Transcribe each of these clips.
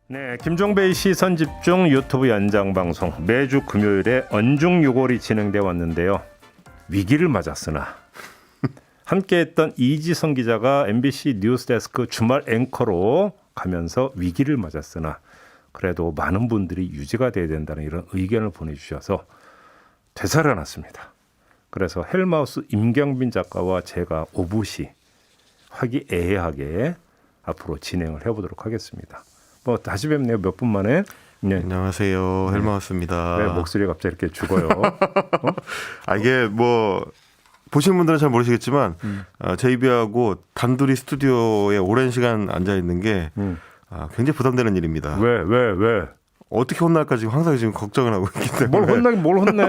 네, 김종배의 시선집중 유튜브 연장방송 매주 금요일에 언중유골이 진행돼 왔는데요. 위기를 맞았으나 함께했던 이지성 기자가 MBC 뉴스데스크 주말 앵커로 가면서 위기를 맞았으나 그래도 많은 분들이 유지가 돼야 된다는 이런 의견을 보내주셔서 되살아났습니다. 그래서 헬마우스 임경빈 작가와 제가 오붓이 화기애애하게 앞으로 진행을 해보도록 하겠습니다. 뭐 다시 뵙네요. 몇 분 만에. 네. 안녕하세요. 헬마우스입니다. 왜 목소리가 갑자기 이렇게 죽어요? 이게 뭐 보시는 분들은 잘 모르시겠지만 제이비하고 단둘이 스튜디오에 오랜 시간 앉아 있는 게 굉장히 부담되는 일입니다. 왜? 어떻게 혼날까 지금 항상 지금 걱정을 하고 있기 때문에. 뭘 혼나긴 뭘 혼내?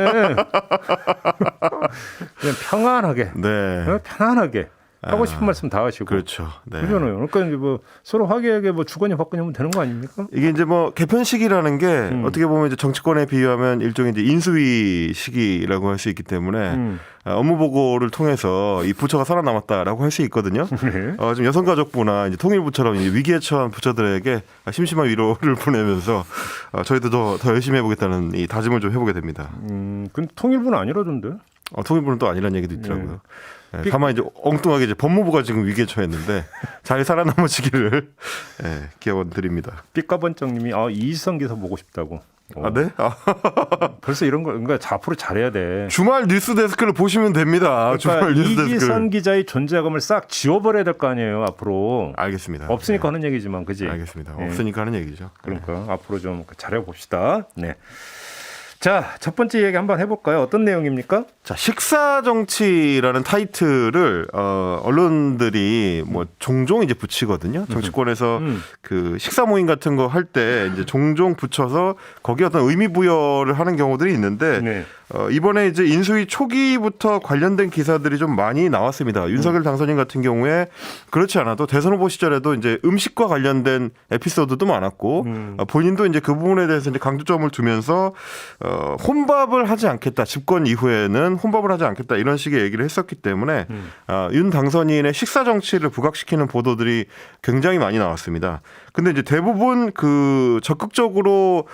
그냥 평안하게. 네. 그냥 편안하게. 하고 싶은 말씀 다 하시고. 그렇죠. 네. 그러잖아요. 그러니까 이제 뭐 서로 화기애애하게 뭐 주거니 받거니 하면 되는 거 아닙니까? 이게 이제 뭐 개편 시기라는 게 어떻게 보면 이제 정치권에 비유하면 일종의 이제 인수위 시기라고 할 수 있기 때문에 업무 보고를 통해서 이 부처가 살아남았다라고 할 수 있거든요. 네. 지금 여성가족부나 이제 통일부처럼 이제 위기에 처한 부처들에게 심심한 위로를 보내면서 저희도 더 열심히 해보겠다는 이 다짐을 좀 해보게 됩니다. 근데 통일부는 아니라던데. 통일부는 또 아니라는 얘기도 있더라고요. 네, 다만 이제 엉뚱하게 이제 법무부가 지금 위기에 처했는데 잘 살아남으시기를 기원 드립니다. 삐까번쩍님이 이지성 기사 보고 싶다고. 네? 벌써 이런 거 그러니까 앞으로 잘해야 돼. 주말 뉴스 데스크를 보시면 됩니다. 그러니까 주말 뉴스 이지성 데스크. 기자의 존재감을 싹 지워버려야 될 거 아니에요 앞으로. 알겠습니다. 없으니까 하는 얘기지만 그지. 알겠습니다. 네. 없으니까 하는 얘기죠. 그러니까 앞으로 좀 잘해 봅시다. 네. 자, 첫 번째 얘기 한번 해볼까요? 어떤 내용입니까? 자, 식사 정치라는 타이틀을 언론들이 뭐 종종 이제 붙이거든요. 정치권에서 그 식사 모임 같은 거 할 때 이제 종종 붙여서 거기에 어떤 의미 부여를 하는 경우들이 있는데 네. 이번에 이제 인수위 초기부터 관련된 기사들이 좀 많이 나왔습니다. 윤석열 당선인 같은 경우에 그렇지 않아도 대선 후보 시절에도 이제 음식과 관련된 에피소드도 많았고 본인도 이제 그 부분에 대해서 이제 강조점을 두면서 혼밥을 하지 않겠다. 집권 이후에는 혼밥을 하지 않겠다. 이런 식의 얘기를 했었기 때문에 윤 당선인의 식사 정치를 부각시키는 보도들이 굉장히 많이 나왔습니다. 근데 이제 대부분 그 적극적으로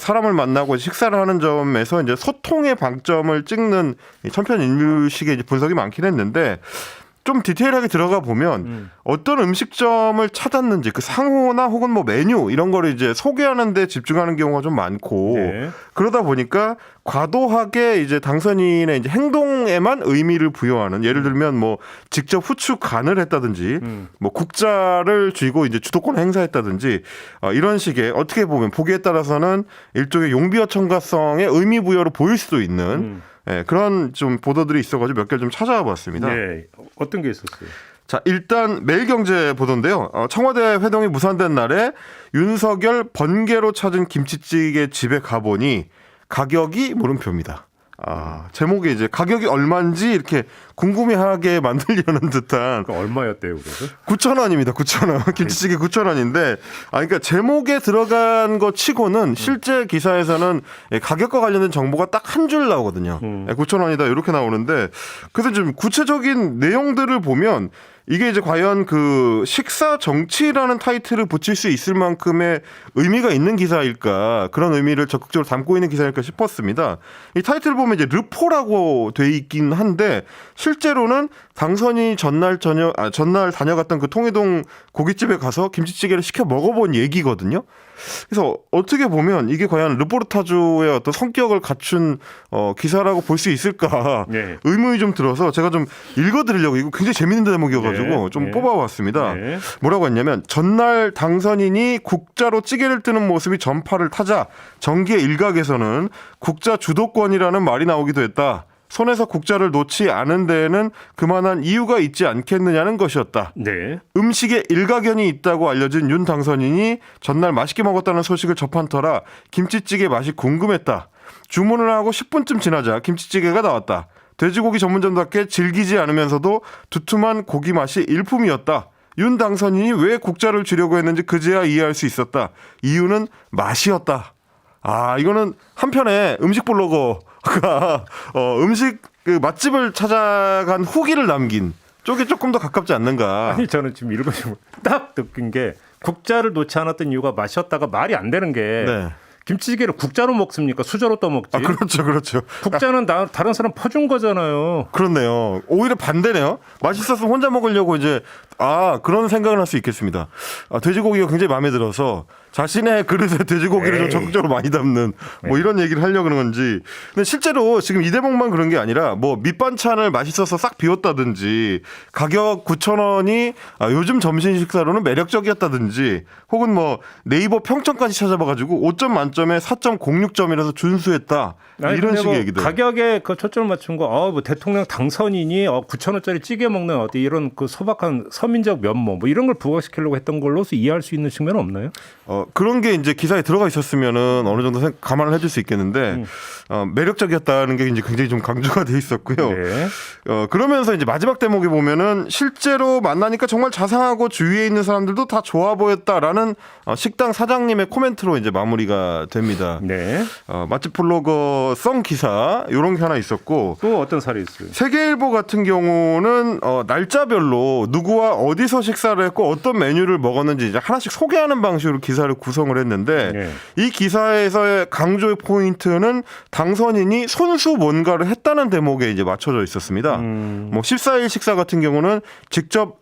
사람을 만나고 식사를 하는 점에서 이제 소통의 방점을 찍는 천편일률식의 이제 분석이 많긴 했는데 좀 디테일하게 들어가 보면 어떤 음식점을 찾았는지 그 상호나 혹은 뭐 메뉴 이런 거를 이제 소개하는 데 집중하는 경우가 좀 많고 네. 그러다 보니까 과도하게 이제 당선인의 이제 행동에만 의미를 부여하는 예를 들면 뭐 직접 후추 간을 했다든지 뭐 국자를 쥐고 이제 주도권을 행사했다든지 이런 식의 어떻게 보면 보기에 따라서는 일종의 용비어 첨가성의 의미 부여로 보일 수도 있는 그런 좀 보도들이 있어가지고 몇 개를 좀 찾아와 봤습니다. 네. 어떤 게 있었어요? 자, 일단 매일경제 보도인데요. 청와대 회동이 무산된 날에 윤석열 번개로 찾은 김치찌개 집에 가보니 가격이 물음표입니다. 제목에 이제 가격이 얼마인지 이렇게 궁금해하게 만들려는 듯한. 그러니까 얼마였대요, 그래서? 9,000원입니다. 9,000원. 김치찌개 9,000원인데, 그러니까 제목에 들어간 것 치고는 실제 기사에서는 가격과 관련된 정보가 딱 한 줄 나오거든요. 9,000원이다 이렇게 나오는데, 그래서 좀 구체적인 내용들을 보면 이게 이제 과연 그 식사 정치라는 타이틀을 붙일 수 있을 만큼의 의미가 있는 기사일까, 그런 의미를 적극적으로 담고 있는 기사일까 싶었습니다. 이 타이틀을 보면 이제 르포라고 돼 있긴 한데 실제로는 당선인이 전날 다녀갔던 그 통이동 고깃집에 가서 김치찌개를 시켜 먹어본 얘기거든요. 그래서 어떻게 보면 이게 과연 르포르타주의 어떤 성격을 갖춘 기사라고 볼 수 있을까 의문이 좀 들어서 제가 좀 읽어드리려고 이거 굉장히 재밌는 대목이어가지고 좀 뽑아왔습니다. 뭐라고 했냐면 전날 당선인이 국자로 찌개를 뜨는 모습이 전파를 타자 정기의 일각에서는 국자 주도권이라는 말이 나오기도 했다. 손에서 국자를 놓지 않은 데에는 그만한 이유가 있지 않겠느냐는 것이었다. 네. 음식에 일가견이 있다고 알려진 윤 당선인이 전날 맛있게 먹었다는 소식을 접한 터라 김치찌개 맛이 궁금했다. 주문을 하고 10분쯤 지나자 김치찌개가 나왔다. 돼지고기 전문점답게 질기지 않으면서도 두툼한 고기 맛이 일품이었다. 윤 당선인이 왜 국자를 주려고 했는지 그제야 이해할 수 있었다. 이유는 맛이었다. 이거는 한편에 음식 블로거가 음식 그 맛집을 찾아간 후기를 남긴 쪽에 조금 더 가깝지 않는가. 아니 저는 지금 읽으시면 딱 느낀 게 국자를 놓지 않았던 이유가 맛이었다가 말이 안 되는 게 네. 김치찌개를 국자로 먹습니까? 수저로 떠먹지. 아, 그렇죠, 그렇죠. 국자는 다른 사람 퍼준 거잖아요. 그렇네요. 오히려 반대네요. 맛있었으면 혼자 먹으려고 이제 그런 생각을 할 수 있겠습니다. 돼지고기가 굉장히 마음에 들어서 자신의 그릇에 돼지고기를 좀 적극적으로 많이 담는 뭐 이런 얘기를 하려고 그런 건지. 근데 실제로 지금 이 대목만 그런 게 아니라 뭐 밑반찬을 맛있어서 싹 비웠다든지 가격 9,000원이 요즘 점심 식사로는 매력적이었다든지 혹은 뭐 네이버 평점까지 찾아봐가지고 5점 만점에 4.06점이라서 준수했다. 이런 식의 얘기들. 가격에 그 초점을 맞춘 거, 뭐 대통령 당선인이 9,000원짜리 찌개 먹는 어디 이런 그 소박한 서민적 면모 뭐 이런 걸 부각시키려고 했던 걸로서 이해할 수 있는 측면은 없나요? 그런 게 이제 기사에 들어가 있었으면은 어느 정도 감안을 해줄 수 있겠는데 매력적이었다는 게 이제 굉장히 좀 강조가 돼 있었고요. 네. 그러면서 이제 마지막 대목에 보면은 실제로 만나니까 정말 자상하고 주위에 있는 사람들도 다 좋아 보였다라는 식당 사장님의 코멘트로 이제 마무리가 됩니다. 네. 맛집 블로거 성 기사 이런 게 하나 있었고 또 어떤 사례 있어요? 세계일보 같은 경우는 날짜별로 누구와 어디서 식사를 했고 어떤 메뉴를 먹었는지 이제 하나씩 소개하는 방식으로 기사를 구성을 했는데 네. 이 기사에서의 강조의 포인트는 당선인이 손수 뭔가를 했다는 대목에 이제 맞춰져 있었습니다. 뭐 14일 식사 같은 경우는 직접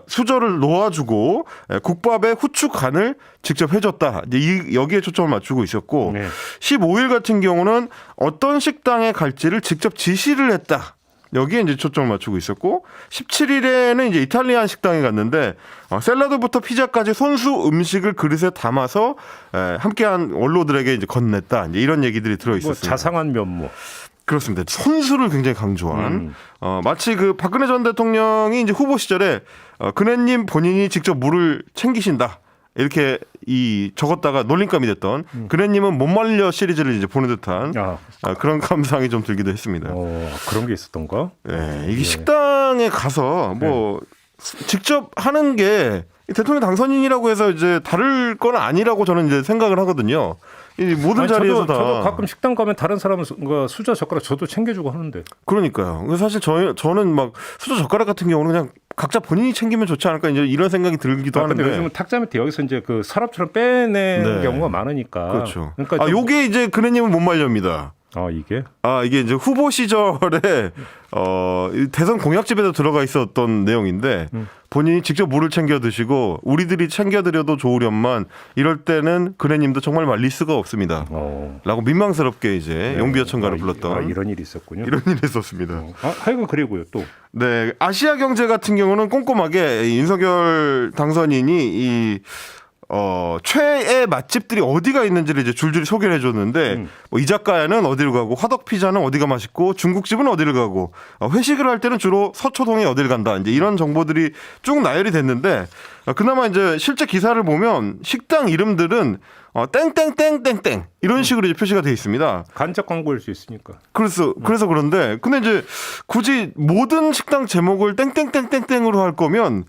수저를 놓아주고 국밥에 후추 간을 직접 해줬다. 이제 여기에 초점을 맞추고 있었고 네. 15일 같은 경우는 어떤 식당에 갈지를 직접 지시를 했다. 여기에 이제 초점을 맞추고 있었고 17일에는 이제 이탈리안 식당에 갔는데 샐러드부터 피자까지 손수 음식을 그릇에 담아서 함께한 원로들에게 이제 건넸다. 이제 이런 얘기들이 들어 뭐 있었습니다. 자상한 면모. 그렇습니다. 손수를 굉장히 강조한 마치 그 박근혜 전 대통령이 이제 후보 시절에 근혜님 본인이 직접 물을 챙기신다. 이렇게 적었다가 놀림감이 됐던 근혜님은 못 말려 시리즈를 이제 보는 듯한 그런 감상이 좀 들기도 했습니다. 그런 게 있었던가? 네, 이게 식당에 가서 뭐 직접 하는 게 대통령 당선인이라고 해서 이제 다를 건 아니라고 저는 이제 생각을 하거든요. 이 모든 자리에서 저도 가끔 식당 가면 다른 사람은 수저 젓가락 저도 챙겨주고 하는데. 그러니까요. 사실 저는 막 수저 젓가락 같은 경우는 그냥 각자 본인이 챙기면 좋지 않을까 이제 이런 생각이 들기도 하는데. 근데 요즘은 탁자 밑에 여기서 이제 그 서랍처럼 빼내는 네. 경우가 많으니까. 그렇죠. 그러니까 요게 이제 근혜님은 못 말렵니다. 이게 이제 후보 시절에 대선 공약집에도 들어가 있었던 내용인데 본인이 직접 물을 챙겨 드시고 우리들이 챙겨 드려도 좋으련만 이럴 때는 근혜님도 정말 말릴 수가 없습니다. 라고 민망스럽게 이제 용비어천가를 불렀던 이런 일이 있었군요. 이런 일이 있었습니다. 하여간 그리고요 또. 네, 아시아경제 같은 경우는 꼼꼼하게 윤석열 당선인이 최애 맛집들이 어디가 있는지를 이제 줄줄이 소개를 해줬는데 뭐 이자카야는 어디를 가고 화덕피자는 어디가 맛있고 중국집은 어디를 가고 회식을 할 때는 주로 서초동에 어디를 간다 이제 이런 정보들이 쭉 나열이 됐는데 그나마 이제 실제 기사를 보면 식당 이름들은 땡땡땡땡땡 이런 식으로 이제 표시가 돼 있습니다. 간접 광고일 수 있으니까. 그래서 그런데 근데 이제 굳이 모든 식당 제목을 땡땡땡땡땡으로 할 거면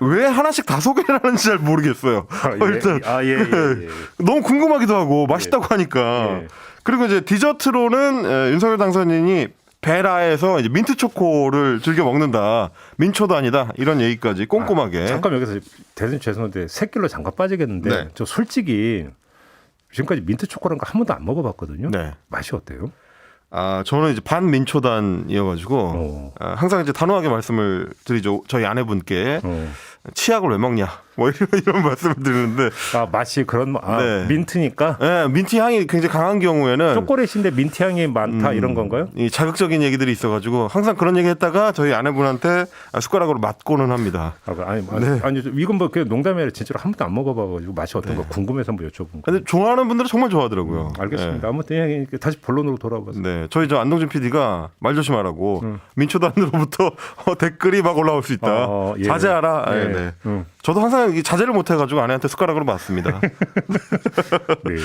왜 하나씩 다 소개를 하는지 잘 모르겠어요. 일단 너무 궁금하기도 하고 맛있다고 하니까. 그리고 이제 디저트로는 윤석열 당선인이 베라에서 이제 민트 초코를 즐겨 먹는다. 민초도 아니다. 이런 얘기까지 꼼꼼하게. 잠깐 여기서 대선 죄송한데 새길로 잠깐 빠지겠는데 네. 저 솔직히 지금까지 민트 초코라는 거 한 번도 안 먹어봤거든요. 네. 맛이 어때요? 저는 이제 반민초단이어가지고 항상 이제 단호하게 말씀을 드리죠. 저희 아내분께 치약을 왜 먹냐 뭐 이런 말씀을 드리는데 맛이 그런 네. 민트니까 네, 민트 향이 굉장히 강한 경우에는 초콜릿인데 민트 향이 많다 이런 건가요? 이 자극적인 얘기들이 있어가지고 항상 그런 얘기했다가 저희 아내분한테 숟가락으로 맞고는 합니다. 아니 이건 뭐 그냥 농담이 아니라 진짜로 한 번도 안 먹어봐가지고 맛이 어떤가 궁금해서 한번 여쭤본 거예요. 근데 좋아하는 분들은 정말 좋아하더라고요. 알겠습니다. 아무튼 다시 본론으로 돌아와서. 네, 저희 안동진 PD가 말 조심하라고 민초단으로부터 댓글이 막 올라올 수 있다. 자제하라. 네. 저도 항상 자제를 못해가지고 아내한테 숟가락으로 맞습니다. 네.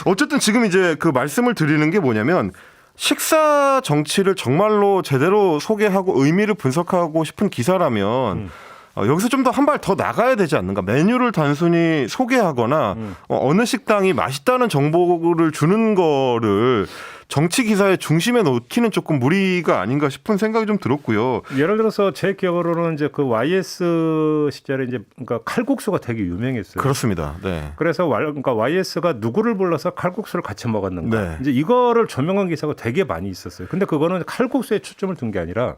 어쨌든 지금 이제 그 말씀을 드리는 게 뭐냐면 식사 정치를 정말로 제대로 소개하고 의미를 분석하고 싶은 기사라면 여기서 좀 더 한 발 더 나가야 되지 않는가. 메뉴를 단순히 소개하거나 어느 식당이 맛있다는 정보를 주는 거를 정치 기사의 중심에 놓기는 조금 무리가 아닌가 싶은 생각이 좀 들었고요. 예를 들어서 제 기억으로는 이제 그 YS 시절에 이제 그러니까 칼국수가 되게 유명했어요. 그렇습니다. 네. 그래서 그러니까 YS가 누구를 불러서 칼국수를 같이 먹었는가. 네. 이제 이거를 조명한 기사가 되게 많이 있었어요. 근데 그거는 칼국수에 초점을 둔 게 아니라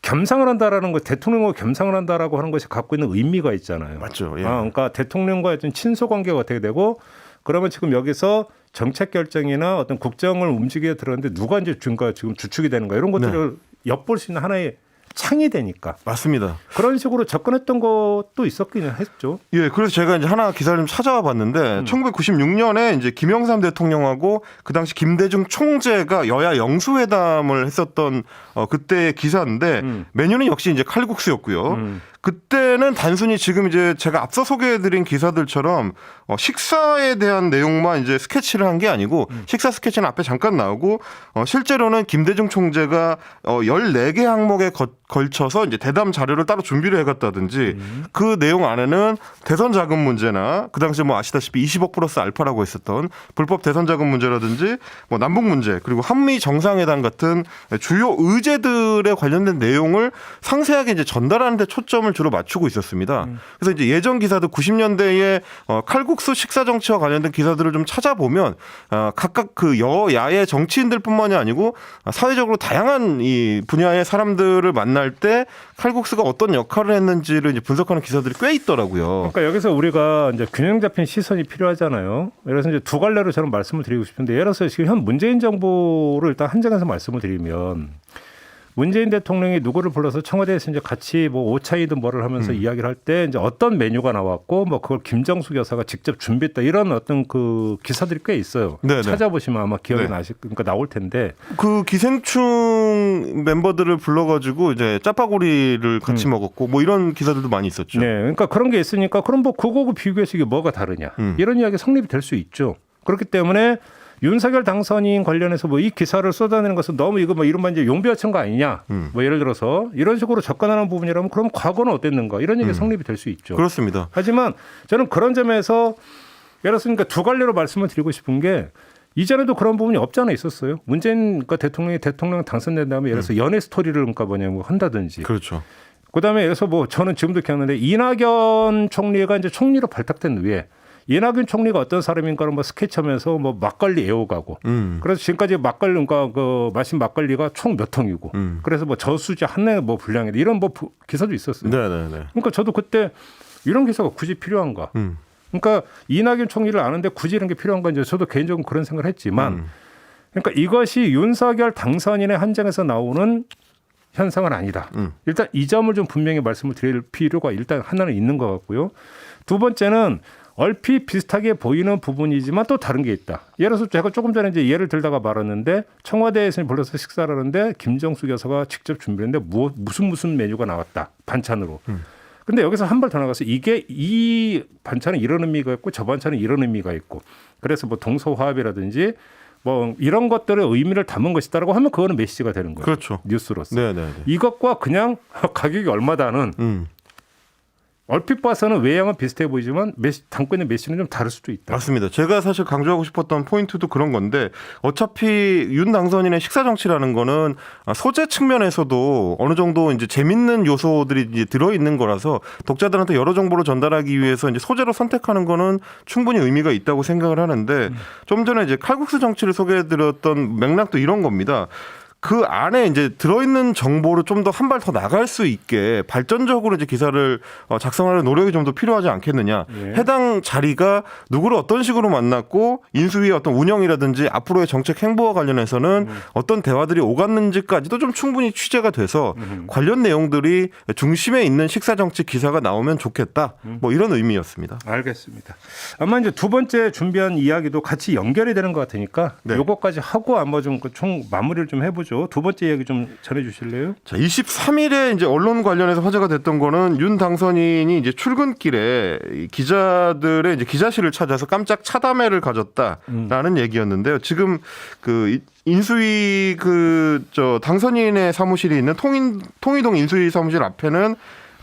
겸상을 한다라는 거, 대통령과 겸상을 한다라고 하는 것이 갖고 있는 의미가 있잖아요. 맞죠. 예. 그러니까 대통령과의 어떤 친소 관계가 어떻게 되고 그러면 지금 여기서 정책 결정이나 어떤 국정을 움직여 들었는데 누가 이제 지금 주축이 되는가 이런 것들을 엿볼 수 있는 하나의 창이 되니까 맞습니다. 그런 식으로 접근했던 것도 있었긴 했죠. 예, 그래서 제가 이제 하나 기사를 좀 찾아와 봤는데 1996년에 이제 김영삼 대통령하고 그 당시 김대중 총재가 여야 영수회담을 했었던 그때의 기사인데 메뉴는 역시 이제 칼국수였고요. 그때는 단순히 지금 이제 제가 앞서 소개해드린 기사들처럼 식사에 대한 내용만 이제 스케치를 한 게 아니고 식사 스케치는 앞에 잠깐 나오고 실제로는 김대중 총재가 14개 항목에 걸쳐서 이제 대담 자료를 따로 준비를 해갔다든지 그 내용 안에는 대선 자금 문제나 그 당시 뭐 아시다시피 20억 플러스 알파라고 했었던 불법 대선 자금 문제라든지 뭐 남북 문제 그리고 한미 정상회담 같은 주요 의제들에 관련된 내용을 상세하게 이제 전달하는 데 초점을 주로 맞추고 있었습니다. 그래서 이제 예전 기사도 90년대에 칼국수 식사 정치와 관련된 기사들을 좀 찾아보면 각각 그 여야의 정치인들뿐만이 아니고 사회적으로 다양한 이 분야의 사람들을 만날 때 칼국수가 어떤 역할을 했는지를 이제 분석하는 기사들이 꽤 있더라고요. 그러니까 여기서 우리가 이제 균형 잡힌 시선이 필요하잖아요. 그래서 이제 두 갈래로 저는 말씀을 드리고 싶은데 예를 들어서 지금 현 문재인 정부를 일단 한정해서 말씀을 드리면 문재인 대통령이 누구를 불러서 청와대에서 이제 같이 뭐 오차이든 뭐를 하면서 이야기를 할 때 이제 어떤 메뉴가 나왔고 뭐 그걸 김정숙 여사가 직접 준비했다 이런 어떤 그 기사들이 꽤 있어요. 네네. 찾아보시면 아마 기억이 네. 그러니까 나올 텐데 그 기생충 멤버들을 불러가지고 이제 짜파구리를 같이 먹었고 뭐 이런 기사들도 많이 있었죠. 네, 그러니까 그런 게 있으니까 그럼 뭐 그거하고 비교해서 이게 뭐가 다르냐 이런 이야기 성립이 될 수 있죠. 그렇기 때문에 윤석열 당선인 관련해서 뭐 이 기사를 쏟아내는 것은 너무 이거 뭐 이른바 이제 용비어친 거 아니냐. 뭐 예를 들어서 이런 식으로 접근하는 부분이라면 그럼 과거는 어땠는가 이런 얘기 성립이 될 수 있죠. 그렇습니다. 하지만 저는 그런 점에서 예를 들어서 그러니까 두 갈래로 말씀을 드리고 싶은 게 이전에도 그런 부분이 없지 않아 있었어요. 문재인 그러니까 대통령 당선된 다음에 예를 들어서 연애 스토리를 그러니까 뭐냐면 한다든지. 그렇죠. 그다음에 예를 들어서 뭐 저는 지금도 기억나는데 이낙연 총리가 이제 총리로 발탁된 후에 이낙연 총리가 어떤 사람인가를 뭐 스케치하면서 뭐 막걸리 애워가고 그래서 지금까지 막걸리 그러니까 그 마신 막걸리가 총 몇 통이고 그래서 뭐 저수지 한 해에 뭐 분량이다 이런 뭐 기사도 있었어요. 네네네. 그러니까 저도 그때 이런 기사가 굳이 필요한가? 그러니까 이낙연 총리를 아는데 굳이 이런 게 필요한가 이제 저도 개인적으로 그런 생각을 했지만 그러니까 이것이 윤석열 당선인의 한정에서 나오는 현상은 아니다. 일단 이 점을 좀 분명히 말씀을 드릴 필요가 일단 하나는 있는 것 같고요. 두 번째는 얼핏 비슷하게 보이는 부분이지만 또 다른 게 있다. 예를 들어서 제가 조금 전에 이제 예를 들다가 말았는데 청와대에서 불러서 식사를 하는데 김정숙 여사가 직접 준비했는데 무슨 메뉴가 나왔다. 반찬으로. 근데 여기서 한 발 더 나가서 이게 이 반찬은 이런 의미가 있고 저 반찬은 이런 의미가 있고 그래서 뭐 동서화합이라든지 뭐 이런 것들의 의미를 담은 것이다라고 하면 그거는 메시지가 되는 거예요. 그렇죠. 뉴스로서. 네네네. 이것과 그냥 가격이 얼마다는 얼핏 봐서는 외양은 비슷해 보이지만 담고 있는 메시지는 좀 다를 수도 있다. 맞습니다. 제가 사실 강조하고 싶었던 포인트도 그런 건데 어차피 윤 당선인의 식사 정치라는 거는 소재 측면에서도 어느 정도 이제 재밌는 요소들이 이제 들어 있는 거라서 독자들한테 여러 정보를 전달하기 위해서 이제 소재로 선택하는 거는 충분히 의미가 있다고 생각을 하는데 좀 전에 이제 칼국수 정치를 소개해드렸던 맥락도 이런 겁니다. 그 안에 이제 들어있는 정보를 좀 더 한 발 더 나갈 수 있게 발전적으로 이제 기사를 작성하는 노력이 좀 더 필요하지 않겠느냐. 예. 해당 자리가 누구를 어떤 식으로 만났고 인수위의 어떤 운영이라든지 앞으로의 정책 행보와 관련해서는 어떤 대화들이 오갔는지까지도 좀 충분히 취재가 돼서 관련 내용들이 중심에 있는 식사 정치 기사가 나오면 좋겠다. 뭐 이런 의미였습니다. 알겠습니다. 아마 이제 두 번째 준비한 이야기도 같이 연결이 되는 것 같으니까 네. 요거까지 하고 아마 좀 총 마무리를 좀 해보죠. 두 번째 이야기 좀 전해주실래요? 자, 23일에 이제 언론 관련해서 화제가 됐던 거는 윤 당선인이 이제 출근길에 이 기자들의 이제 기자실을 찾아서 깜짝 차담회를 가졌다라는 얘기였는데요. 지금 그 인수위 당선인의 사무실이 있는 통이동 인수위 사무실 앞에는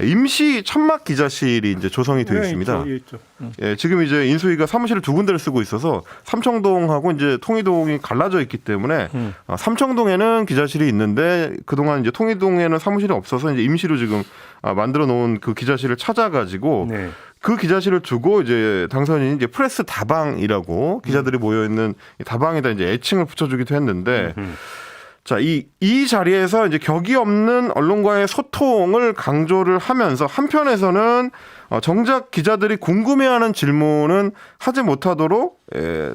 임시 천막 기자실이 이제 조성이 되어 있습니다. 있죠. 예, 지금 이제 인수위가 사무실을 두 군데를 쓰고 있어서 삼청동하고 이제 통이동이 갈라져 있기 때문에 삼청동에는 기자실이 있는데 그동안 이제 통이동에는 사무실이 없어서 이제 임시로 지금 만들어 놓은 그 기자실을 찾아가지고 네. 그 기자실을 두고 이제 당선인이 이제 프레스 다방이라고 기자들이 모여 있는 다방에다 이제 애칭을 붙여주기도 했는데. 자, 이 자리에서 이제 격이 없는 언론과의 소통을 강조를 하면서 한편에서는 정작 기자들이 궁금해하는 질문은 하지 못하도록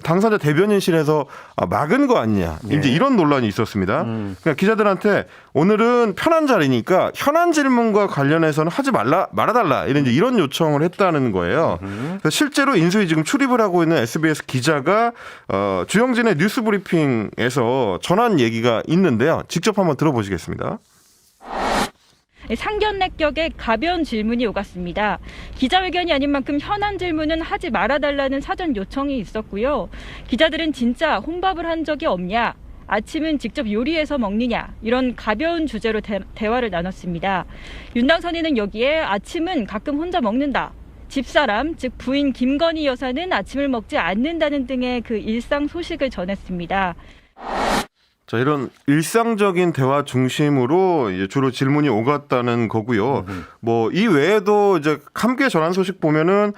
당사자 대변인실에서 막은 거 아니냐. 네. 이제 이런 논란이 있었습니다. 그러니까 기자들한테 오늘은 편한 자리니까 현안 질문과 관련해서는 하지 말아달라 이런 요청을 했다는 거예요. 그래서 실제로 인수위 지금 출입을 하고 있는 SBS 기자가 주영진의 뉴스 브리핑에서 전한 얘기가 있는데요. 직접 한번 들어보시겠습니다. 상견례격의 가벼운 질문이 오갔습니다. 기자회견이 아닌 만큼 현안 질문은 하지 말아달라는 사전 요청이 있었고요. 기자들은 진짜 혼밥을 한 적이 없냐? 아침은 직접 요리해서 먹느냐? 이런 가벼운 주제로 대화를 나눴습니다. 윤 당선인은 여기에 아침은 가끔 혼자 먹는다. 집사람, 즉 부인 김건희 여사는 아침을 먹지 않는다는 등의 그 일상 소식을 전했습니다. 자, 이런 일상적인 대화 중심으로 이제 주로 질문이 오갔다는 거고요. 뭐 이 외에도 이제 함께 전한 소식 보면은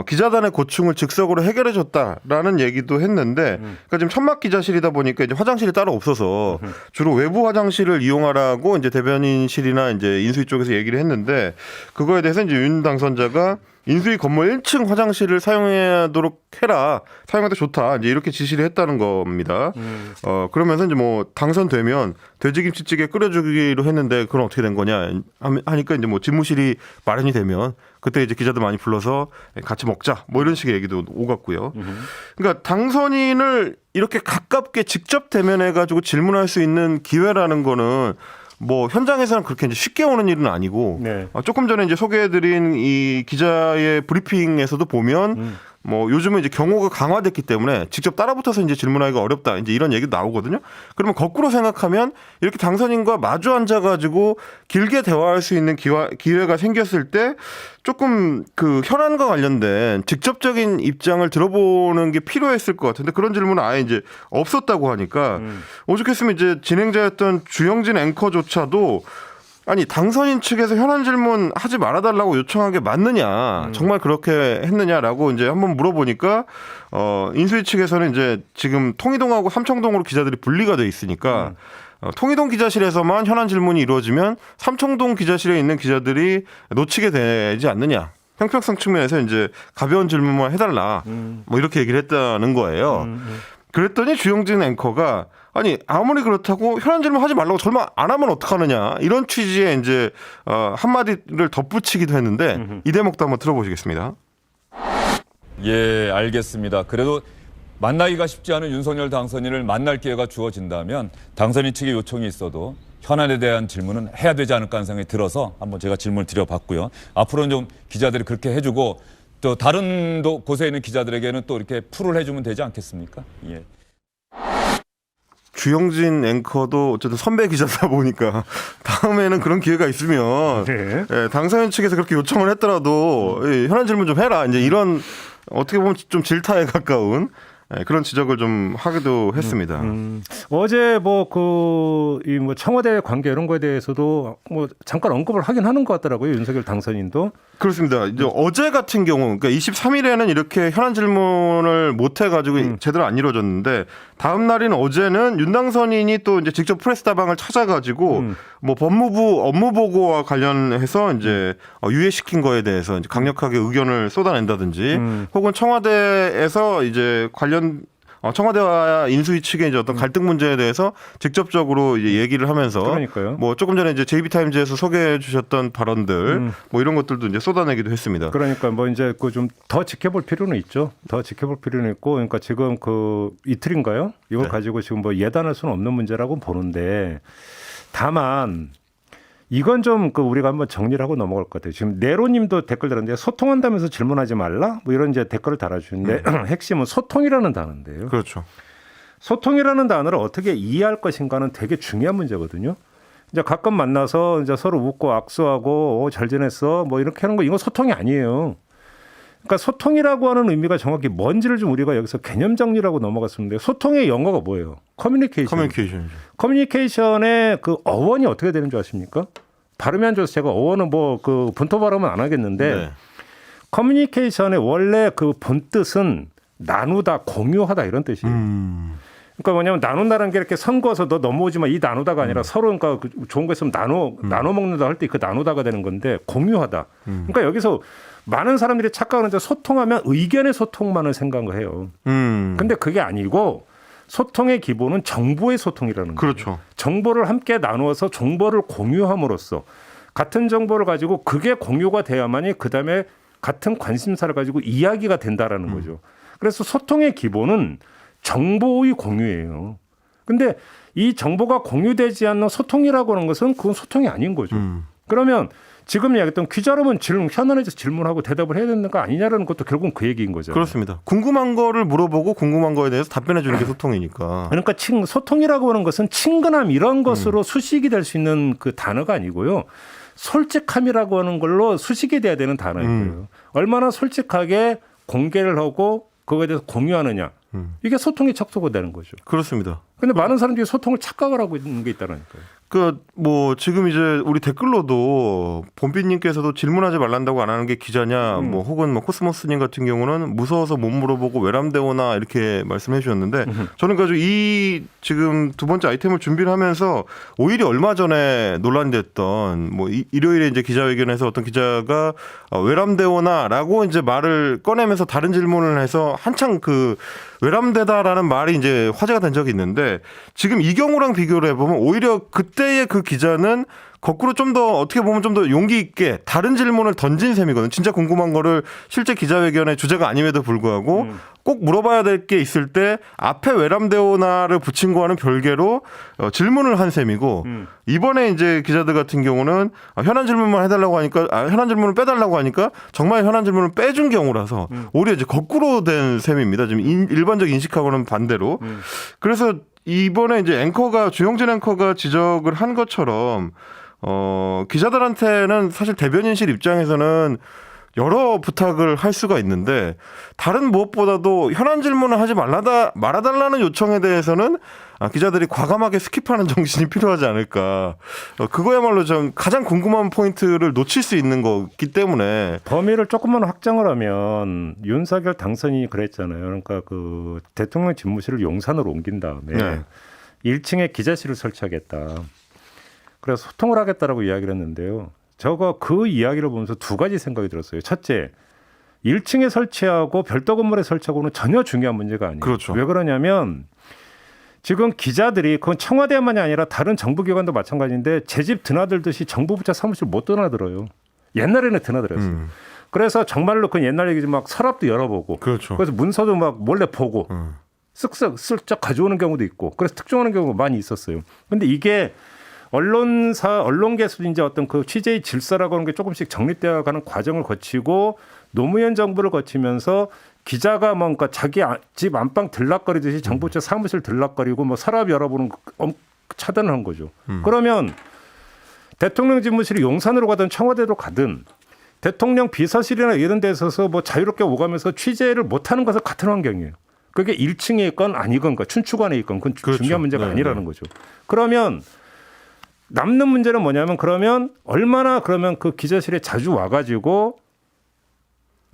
기자단의 고충을 즉석으로 해결해줬다라는 얘기도 했는데, 그러니까 지금 천막 기자실이다 보니까 이제 화장실이 따로 없어서 주로 외부 화장실을 이용하라고 이제 대변인실이나 이제 인수위 쪽에서 얘기를 했는데, 그거에 대해서 이제 윤 당선자가 인수위 건물 1층 화장실을 사용하도록 해라. 사용해도 좋다. 이제 이렇게 지시를 했다는 겁니다. 그러면서 이제 뭐 당선되면 돼지김치찌개 끓여주기로 했는데 그건 어떻게 된 거냐 하니까 이제 뭐 집무실이 마련이 되면 그때 이제 기자들 많이 불러서 같이 먹자. 뭐 이런 식의 얘기도 오갔고요. 그러니까 당선인을 이렇게 가깝게 직접 대면해가지고 질문할 수 있는 기회라는 거는 뭐 현장에서는 그렇게 이제 쉽게 오는 일은 아니고 네. 조금 전에 이제 소개해드린 이 기자의 브리핑에서도 보면 뭐 요즘은 이제 경호가 강화됐기 때문에 직접 따라붙어서 이제 질문하기가 어렵다 이제 이런 얘기도 나오거든요. 그러면 거꾸로 생각하면 이렇게 당선인과 마주 앉아가지고 길게 대화할 수 있는 기회가 생겼을 때 조금 그 현안과 관련된 직접적인 입장을 들어보는 게 필요했을 것 같은데 그런 질문은 아예 이제 없었다고 하니까 오죽했으면 이제 진행자였던 주영진 앵커조차도 아니 당선인 측에서 현안 질문 하지 말아달라고 요청한 게 맞느냐 정말 그렇게 했느냐라고 이제 한번 물어보니까 인수위 측에서는 이제 지금 통이동하고 삼청동으로 기자들이 분리가 돼 있으니까 통이동 기자실에서만 현안 질문이 이루어지면 삼청동 기자실에 있는 기자들이 놓치게 되지 않느냐. 형평성 측면에서 이제 가벼운 질문만 해달라. 뭐 이렇게 얘기를 했다는 거예요. 그랬더니 주영진 앵커가 아니 아무리 그렇다고 현안 질문 하지 말라고 설마 안 하면 어떡하느냐 이런 취지의 이제 한마디를 덧붙이기도 했는데 이 대목도 한번 들어보시겠습니다. 예, 알겠습니다. 그래도 만나기가 쉽지 않은 윤석열 당선인을 만날 기회가 주어진다면 당선인 측의 요청이 있어도 현안에 대한 질문은 해야 되지 않을까 하는 생각이 들어서 한번 제가 질문을 드려봤고요. 앞으로는 좀 기자들이 그렇게 해주고 또 다른 곳에 있는 기자들에게는 또 이렇게 풀을 해주면 되지 않겠습니까? 예. 주영진 앵커도 어쨌든 선배 기자다 보니까 다음에는 그런 기회가 있으면 네. 예, 당선인 측에서 그렇게 요청을 했더라도 현안 질문 좀 해라. 이제 이런 어떻게 보면 좀 질타에 가까운 그런 지적을 좀 하기도 했습니다. 어제 뭐 이 뭐 청와대 관계 이런 거에 대해서도 뭐 잠깐 언급을 하긴 하는 것 같더라고요. 윤석열 당선인도. 그렇습니다. 이제 어제 같은 경우, 그러니까 23일에는 이렇게 현안 질문을 못 해가지고 제대로 안 이루어졌는데 다음 날인 어제는 윤 당선인이 또 이제 직접 프레스다방을 찾아가지고 뭐 법무부 업무 보고와 관련해서 이제 유예시킨 거에 대해서 이제 강력하게 의견을 쏟아낸다든지 혹은 청와대에서 이제 청와대와 인수위 측의 이제 어떤 갈등 문제에 대해서 직접적으로 이제 얘기를 하면서 그러니까요. 뭐 조금 전에 이제 JB타임즈에서 소개해 주셨던 발언들 뭐 이런 것들도 이제 쏟아내기도 했습니다. 그러니까 뭐 이제 그 좀 더 지켜볼 필요는 있죠. 더 지켜볼 필요는 있고 그러니까 지금 그 이틀인가요? 이걸 가지고 지금 뭐 예단할 수는 없는 문제라고 보는데 다만 이건 좀 우리가 한번 정리를 하고 넘어갈 것 같아요. 지금 네로님도 댓글 달았는데 소통한다면서 질문하지 말라? 뭐 이런 이제 댓글을 달아주는데 핵심은 소통이라는 단어인데요. 그렇죠. 소통이라는 단어를 어떻게 이해할 것인가는 되게 중요한 문제거든요. 이제 가끔 만나서 이제 서로 웃고 악수하고 잘 지냈어 뭐 이렇게 하는 거 이거 소통이 아니에요. 그러니까 소통이라고 하는 의미가 정확히 뭔지를 좀 우리가 여기서 개념 정리라고 넘어갔으면 돼요. 소통의 영어가 뭐예요? 커뮤니케이션. 커뮤니케이션의 그 어원이 어떻게 되는 줄 아십니까? 발음이 안 좋아서 제가 어원은 뭐 그 본토 발음은 안 하겠는데 네. 커뮤니케이션의 원래 그 본뜻은 나누다, 공유하다 이런 뜻이에요. 그러니까 뭐냐면 나눈다는 게 이렇게 선거서 너 넘어오지 마 이 나누다가 아니라 서로 그러니까 그 좋은 거 있으면 나눠 먹는다 할 때 그 나누다가 되는 건데 공유하다. 그러니까 여기서 많은 사람들이 착각하는데 소통하면 의견의 소통만을 생각을 해요. 근데 그게 아니고 소통의 기본은 정보의 소통이라는 거예요. 그렇죠. 정보를 함께 나누어서 정보를 공유함으로써 같은 정보를 가지고 그게 공유가 돼야만이 그다음에 같은 관심사를 가지고 이야기가 된다라는 거죠. 그래서 소통의 기본은 정보의 공유예요. 근데 이 정보가 공유되지 않는 소통이라고 하는 것은 그건 소통이 아닌 거죠. 그러면 지금 이야기했던 귀자로면 현안에서 질문하고 대답을 해야 되는 거 아니냐라는 것도 결국은 그 얘기인 거죠. 그렇습니다. 궁금한 거를 물어보고 궁금한 거에 대해서 답변해 주는 게 소통이니까. 그러니까 소통이라고 하는 것은 친근함 이런 것으로 수식이 될 수 있는 그 단어가 아니고요. 솔직함이라고 하는 걸로 수식이 돼야 되는 단어예요. 얼마나 솔직하게 공개를 하고 그거에 대해서 공유하느냐. 이게 소통의 척도가 되는 거죠. 그렇습니다. 근데 많은 사람들이 소통을 착각을 하고 있는 게 있다니까요. 뭐 지금 이제 우리 댓글로도 봄빛님께서도 질문하지 말란다고 안 하는 게 기자냐, 뭐 혹은 뭐 코스모스님 같은 경우는 무서워서 못 물어보고 외람되거나 이렇게 말씀해 주셨는데 저는 가지고 이 지금 두 번째 아이템을 준비를 하면서 오히려 얼마 전에 논란이 됐던 뭐 일요일에 이제 기자회견에서 어떤 기자가 외람되거나라고 이제 말을 꺼내면서 다른 질문을 해서 한창 그 외람되다라는 말이 이제 화제가 된 적이 있는데 지금 이 경우랑 비교를 해보면 오히려 그때의 그 기자는 거꾸로 좀 더 어떻게 보면 좀 더 용기 있게 다른 질문을 던진 셈이거든요. 진짜 궁금한 거를 실제 기자회견의 주제가 아님에도 불구하고 꼭 물어봐야 될 게 있을 때 앞에 외람되오나를 붙인 거와는 별개로 질문을 한 셈이고 이번에 이제 기자들 같은 경우는 현안 질문만 해달라고 하니까 현안 질문을 빼달라고 하니까 정말 현안 질문을 빼준 경우라서 오히려 이제 거꾸로 된 셈입니다. 지금 일반적 인식하고는 반대로. 그래서 이번에 이제 주영진 앵커가 지적을 한 것처럼 기자들한테는 사실 대변인실 입장에서는 여러 부탁을 할 수가 있는데 다른 무엇보다도 현안 질문을 하지 말아달라는 요청에 대해서는 기자들이 과감하게 스킵하는 정신이 필요하지 않을까. 그거야말로 좀 가장 궁금한 포인트를 놓칠 수 있는 거기 때문에 범위를 조금만 확장을 하면 윤석열 당선인이 그랬잖아요. 그러니까 그 대통령 집무실을 용산으로 옮긴 다음에 네. 1층에 기자실을 설치하겠다. 그래서 소통을 하겠다라고 이야기를 했는데요. 저거 그 이야기를 보면서 두 가지 생각이 들었어요. 첫째, 1층에 설치하고 별도 건물에 설치하고는 전혀 중요한 문제가 아니에요. 그렇죠. 왜 그러냐면 지금 기자들이 그건 청와대만이 아니라 다른 정부기관도 마찬가지인데 제 집 드나들듯이 정부 부처 사무실 못 드나들어요. 옛날에는 드나들었어요. 그래서 정말로 그 옛날 얘기지 막 서랍도 열어보고 그렇죠. 그래서 문서도 막 몰래 보고 쓱쓱 슬쩍 가져오는 경우도 있고 그래서 특종하는 경우가 많이 있었어요. 근데 이게 언론계에서 이제 어떤 그 취재의 질서라고 하는 게 조금씩 정립되어 가는 과정을 거치고 노무현 정부를 거치면서 기자가 뭔가 자기 집 안방 들락거리듯이 정부 측 사무실 들락거리고 뭐 서랍 열어보는 차단을 한 거죠. 그러면 대통령 집무실이 용산으로 가든 청와대로 가든 대통령 비서실이나 이런 데 있어서 뭐 자유롭게 오가면서 취재를 못하는 것은 같은 환경이에요. 그게 1층에 있건 아니건 춘추관에 있건 그건 그렇죠. 중요한 문제가 네, 아니라는 거죠. 그러면 남는 문제는 뭐냐면 그러면 얼마나 그러면 그 기자실에 자주 와가지고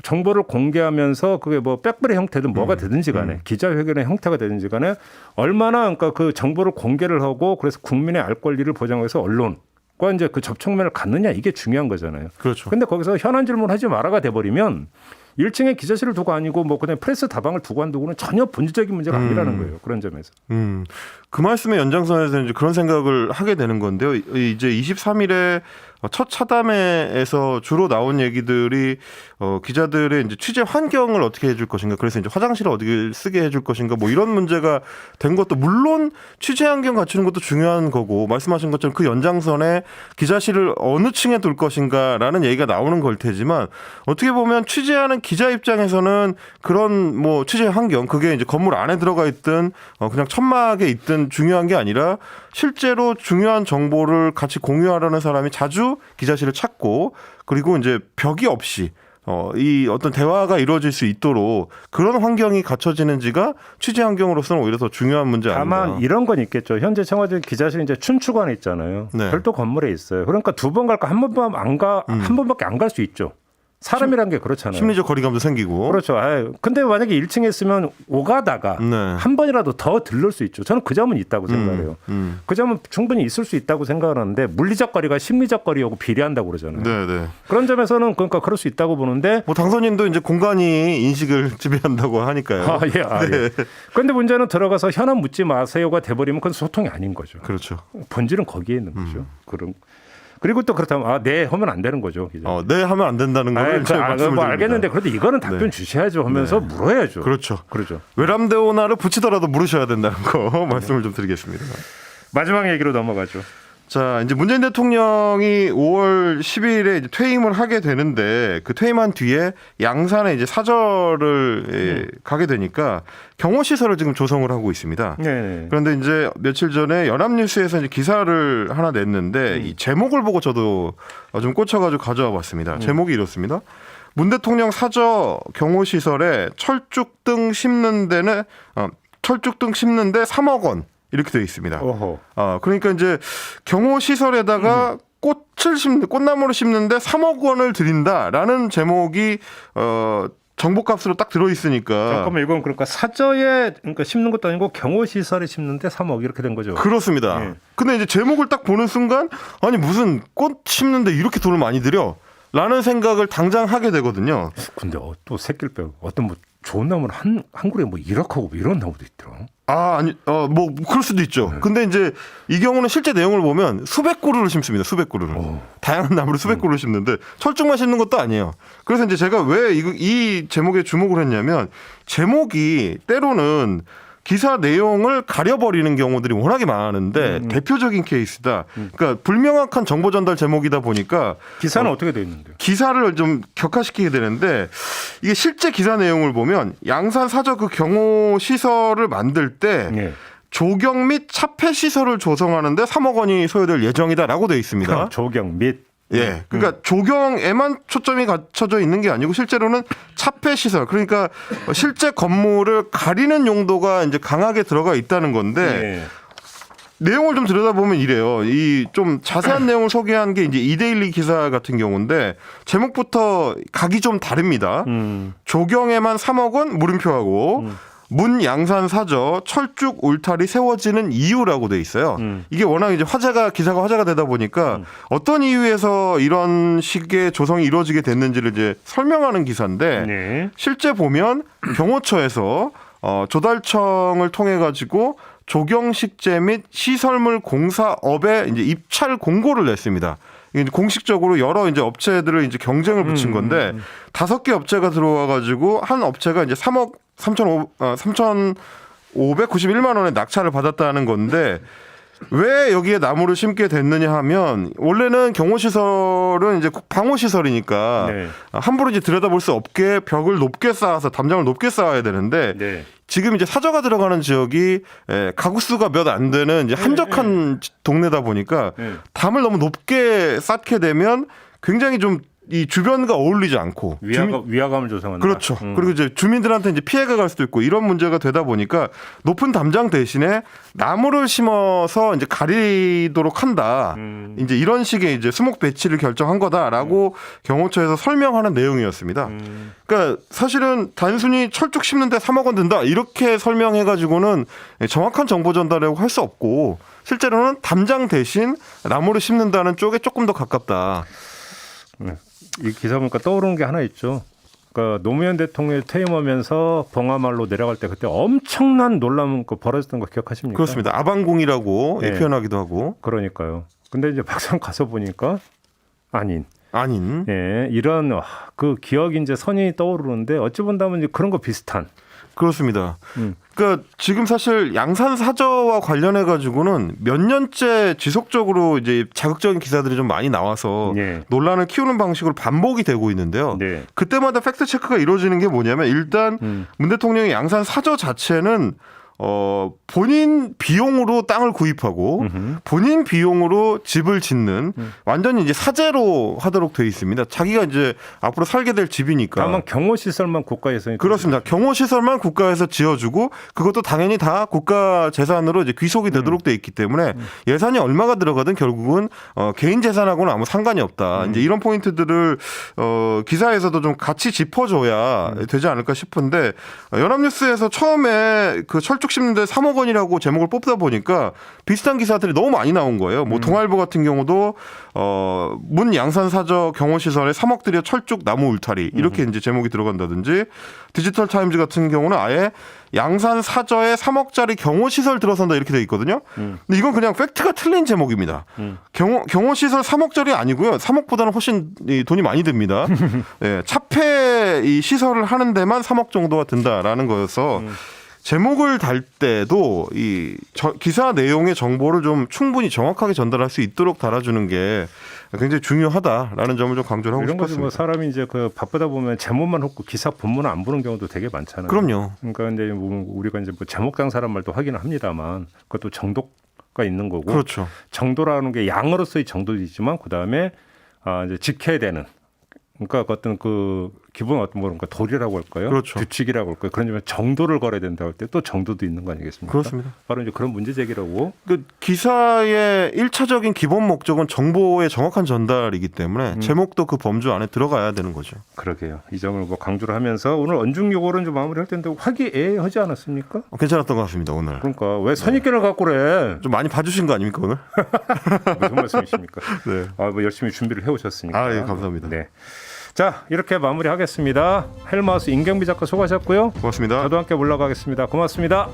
정보를 공개하면서 그게 뭐 백브레 형태든 뭐가 되든지 간에 기자회견의 형태가 되든지 간에 얼마나 그러니까 그 정보를 공개를 하고 그래서 국민의 알 권리를 보장해서 언론과 이제 그 접촉면을 갖느냐 이게 중요한 거잖아요. 그렇죠. 근데 거기서 현안 질문하지 마라가 돼버리면 1층에 기자실을 두고 아니고 뭐 그냥 프레스 다방을 두고 안 두고는 전혀 본질적인 문제가 아니라는 거예요. 그런 점에서. 그 말씀의 연장선에서 이제 그런 생각을 하게 되는 건데요. 이제 23일에 첫 차담회에서 주로 나온 얘기들이 기자들의 이제 취재 환경을 어떻게 해줄 것인가, 그래서 이제 화장실을 어떻게 쓰게 해줄 것인가, 뭐 이런 문제가 된 것도 물론 취재 환경 갖추는 것도 중요한 거고, 말씀하신 것처럼 그 연장선에 기자실을 어느 층에 둘 것인가라는 얘기가 나오는 걸 테지만, 어떻게 보면 취재하는 기자 입장에서는 그런 뭐 취재 환경, 그게 이제 건물 안에 들어가 있든 그냥 천막에 있든 중요한 게 아니라 실제로 중요한 정보를 같이 공유하려는 사람이 자주 기자실을 찾고, 그리고 이제 벽이 없이 이 어떤 대화가 이루어질 수 있도록 그런 환경이 갖춰지는지가 취재 환경으로서는 오히려 더 중요한 문제 아닌가. 다만 이런 건 있겠죠. 현재 청와대 기자실 이제 춘추관에 있잖아요. 네. 별도 건물에 있어요. 그러니까 두 번 갈까 한 번만 안 가, 한 번밖에 안 갈 수 있죠. 사람이란 게 그렇잖아요. 심리적 거리감도 생기고. 그렇죠. 아유, 근데 만약에 1층에 있으면 오가다가 네. 한 번이라도 더 들를 수 있죠. 저는 그 점은 있다고 생각해요. 음. 그 점은 충분히 있을 수 있다고 생각하는데, 물리적 거리가 심리적 거리하고 비례한다고 그러잖아요. 네. 그런 점에서는 그러니까 그럴 수 있다고 보는데, 뭐 당선인도 이제 공간이 인식을 지배한다고 하니까요. 예. 그런데 문제는 들어가서 현안 묻지 마세요가 돼버리면 그건 소통이 아닌 거죠. 그렇죠. 본질은 거기에 있는 거죠. 그리고 또 그렇다면 네 하면 안 되는 거죠. 기자. 네 하면 안 된다는 거를 말씀을 뭐 드립니다. 알겠는데 그래도 이거는 답변 네. 주셔야죠 하면서 물어야죠. 그렇죠. 그렇죠. 외람되오나를 붙이더라도 물으셔야 된다는 거 말씀을 좀 드리겠습니다. 마지막 얘기로 넘어가죠. 자, 이제 문재인 대통령이 5월 10일에 이제 퇴임을 하게 되는데, 그 퇴임한 뒤에 양산에 이제 사절을 가게 되니까 경호시설을 지금 조성을 하고 있습니다. 네. 그런데 이제 며칠 전에 연합뉴스에서 이제 기사를 하나 냈는데 이 제목을 보고 저도 좀 꽂혀가지고 가져와 봤습니다. 제목이 이렇습니다. 문 대통령 사저 경호시설에 철쭉 등 심는 데는 철쭉 등 심는데 3억 원 이렇게 되어 있습니다. 오호. 그러니까 이제 경호시설에다가 꽃나무를 심는데 3억 원을 드린다라는 제목이 정보값으로 딱 들어있으니까. 잠깐만, 이건 그러니까 사저에 그러니까 심는 것도 아니고 경호시설에 심는데 3억 이렇게 된 거죠. 그렇습니다. 예. 근데 이제 제목을 딱 보는 순간, 아니 무슨 꽃 심는데 이렇게 돈을 많이 들여? 라는 생각을 당장 하게 되거든요. 근데 또 새끼를 빼고 어떤 뭐 좋은 나무는 한 그루에 뭐 1억하고 뭐 이런 나무도 있더라. 뭐 그럴 수도 있죠. 근데 이제 이 경우는 실제 내용을 보면 수백 그루를 심습니다. 수백 그루를. 다양한 나무를 수백 그루를 심는데 철쭉만 심는 것도 아니에요. 그래서 이제 제가 왜 이 제목에 주목을 했냐면, 제목이 때로는 기사 내용을 가려버리는 경우들이 워낙에 많은데 대표적인 케이스다. 그러니까 불명확한 정보 전달 제목이다 보니까 기사는 어떻게 돼 있는데요? 기사를 좀 격화시키게 되는데, 이게 실제 기사 내용을 보면 양산 사저 그 경호 시설을 만들 때 예. 조경 및 차폐 시설을 조성하는데 3억 원이 소요될 예정이다라고 되어 있습니다. 조경 및 예, 그러니까 조경에만 초점이 갖춰져 있는 게 아니고 실제로는 차폐 시설, 그러니까 실제 건물을 가리는 용도가 이제 강하게 들어가 있다는 건데. 예. 내용을 좀 들여다보면 이래요. 이 좀 자세한 내용을 소개한 게 이제 이데일리 기사 같은 경우인데, 제목부터 각이 좀 다릅니다. 조경에만 3억 원 물음표하고 문 양산 사저 철쭉 울타리 세워지는 이유라고 돼 있어요. 이게 워낙 이제 기사가 화제가 되다 보니까 어떤 이유에서 이런 식의 조성이 이루어지게 됐는지를 이제 설명하는 기사인데, 네. 실제 보면 경호처에서 조달청을 통해 가지고 조경식재 및 시설물 공사업에 이제 입찰 공고를 냈습니다. 이게 이제 공식적으로 여러 이제 업체들을 이제 경쟁을 붙인 건데, 5개 업체가 들어와 가지고 한 업체가 이제 3억 3,591만 원의 낙찰을 받았다는 건데, 왜 여기에 나무를 심게 됐느냐 하면, 원래는 경호시설은 이제 방호시설이니까 네. 함부로 이제 들여다볼 수 없게 벽을 높게 쌓아서 담장을 높게 쌓아야 되는데, 네. 지금 이제 사저가 들어가는 지역이 가구 수가 몇 안 되는 이제 한적한 동네다 보니까 담을 너무 높게 쌓게 되면 굉장히 좀 이 주변과 어울리지 않고 위화감을 조성한다. 그렇죠. 그리고 이제 주민들한테 이제 피해가 갈 수도 있고 이런 문제가 되다 보니까 높은 담장 대신에 나무를 심어서 이제 가리도록 한다. 이제 이런 식의 이제 수목 배치를 결정한 거다라고 경호처에서 설명하는 내용이었습니다. 그러니까 사실은 단순히 철쭉 심는데 3억 원 든다 이렇게 설명해 가지고는 정확한 정보 전달이라고 할 수 없고, 실제로는 담장 대신 나무를 심는다는 쪽에 조금 더 가깝다. 이 기사 보니까 떠오르는 게 하나 있죠. 그러니까 노무현 대통령이 퇴임하면서 봉하마을로 내려갈 때 그때 엄청난 논란 벌어졌던 거 기억하십니까? 그렇습니다. 아방궁이라고 네. 표현하기도 하고. 그러니까요. 근데 이제 막상 가서 보니까 아닌 아닌. 이런 그 기억 이제 선이 떠오르는데 어찌 본다면 이제 그런 거 비슷한. 그렇습니다. 그러니까 지금 사실 양산 사저와 관련해 가지고는 몇 년째 지속적으로 이제 자극적인 기사들이 좀 많이 나와서 네. 논란을 키우는 방식으로 반복이 되고 있는데요. 네. 그때마다 팩트 체크가 이루어지는 게 뭐냐면 일단 문 대통령의 양산 사저 자체는 본인 비용으로 땅을 구입하고 본인 비용으로 집을 짓는 완전히 이제 사재로 하도록 돼 있습니다. 자기가 이제 앞으로 살게 될 집이니까. 다만 경호 시설만 국가에서 그렇습니다. 경호 시설만 국가에서 지어주고 그것도 당연히 다 국가 재산으로 이제 귀속이 되도록 돼 있기 때문에 예산이 얼마가 들어가든 결국은 개인 재산하고는 아무 상관이 없다. 이제 이런 포인트들을 기사에서도 좀 같이 짚어줘야 되지 않을까 싶은데 연합뉴스에서 처음에 그 철쭉 심는데 3억 원이라고 제목을 뽑다 보니까 비슷한 기사들이 너무 많이 나온 거예요. 뭐 동아일보 같은 경우도 문 양산 사저 경호 시설에 3억 들여 철쭉 나무 울타리 이렇게 이제 제목이 들어간다든지 디지털 타임즈 같은 경우는 아예 양산 사저에 3억짜리 경호 시설 들어선다 이렇게 돼 있거든요. 근데 이건 그냥 팩트가 틀린 제목입니다. 경호 시설 3억짜리 아니고요. 3억보다는 훨씬 돈이 많이 듭니다. 예, 차폐 이 시설을 하는 데만 3억 정도가 든다라는 거여서 제목을 달 때도 이 기사 내용의 정보를 좀 충분히 정확하게 전달할 수 있도록 달아주는 게 굉장히 중요하다라는 점을 좀 강조를 하고 이런 거지 싶었습니다. 뭐 사람이 이제 그 바쁘다 보면 제목만 읽고 기사 본문을 안 보는 경우도 되게 많잖아요. 그럼요. 그러니까 근데 뭐 우리가 이제 뭐 제목 장사란 말도 하기는 합니다만 그것도 정도가 있는 거고. 그렇죠. 정도라는 게 양으로서의 정도도 있지만 그 다음에 이제 지켜야 되는. 그러니까 어떤 그 기본 어떤 뭐랄까 도리라고 할까요? 그렇죠. 규칙이라고 할까요? 그런 점에 정도를 걸어야 된다고 할 때 또 정도도 있는 거 아니겠습니까? 그렇습니다. 바로 이제 그런 문제 제기라고. 그 기사의 1차적인 기본 목적은 정보의 정확한 전달이기 때문에 제목도 그 범주 안에 들어가야 되는 거죠. 그러게요. 이 점을 뭐 강조를 하면서 오늘 언중 요거는 좀 마무리할 텐데 화기애애하지 않았습니까? 괜찮았던 것 같습니다 오늘. 그러니까 왜 선입견을 갖고 그래? 좀 많이 봐주신 거 아닙니까 오늘? 무슨 말씀이십니까? 네. 뭐 열심히 준비를 해오셨으니까. 예, 감사합니다. 네. 자, 이렇게 마무리하겠습니다. 헬마우스 임경비 작가 수고하셨고요. 고맙습니다. 저도 함께 물러가겠습니다. 고맙습니다.